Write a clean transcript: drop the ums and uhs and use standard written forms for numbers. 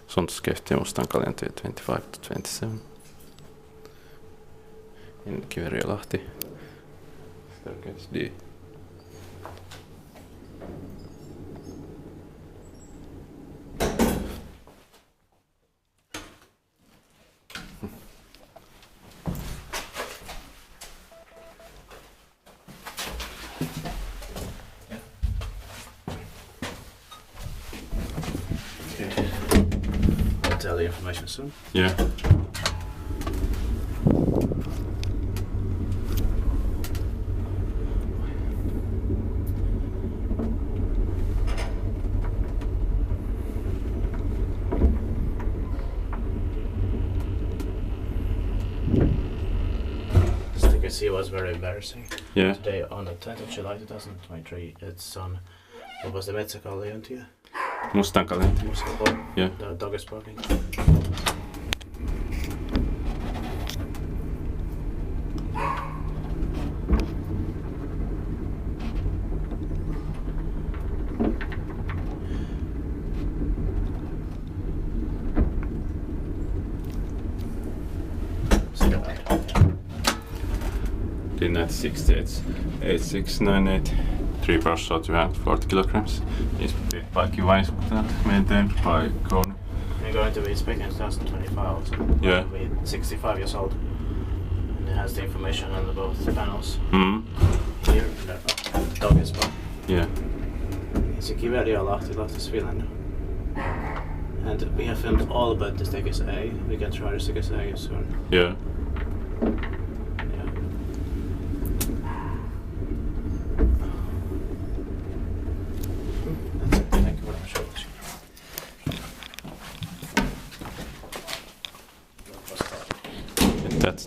Sundskeiftie Mustankalliontie 25 to 27 in Kiveriö, Lahti. Staircase D. I'll tell the information soon. Yeah. It was very embarrassing. Yeah. Today, on the 10th of July 2023, it's on, what was the Mustankalliontie? Mustankalliontie. Yeah. The dog is barking. D96 8698 3 parcel 240 kilograms is built by Kiveriö, maintained by Kone. We're going to be speaking in 2025 also. Yeah. We're 65 years old. And it has the information on both the panels. Here, the dog is barking. Yeah. It's a Kiveriö, Lahti, Finland. And we have filmed all but the staircase A. We can try the staircase A soon. Yeah. That's it. Thank you very much. That's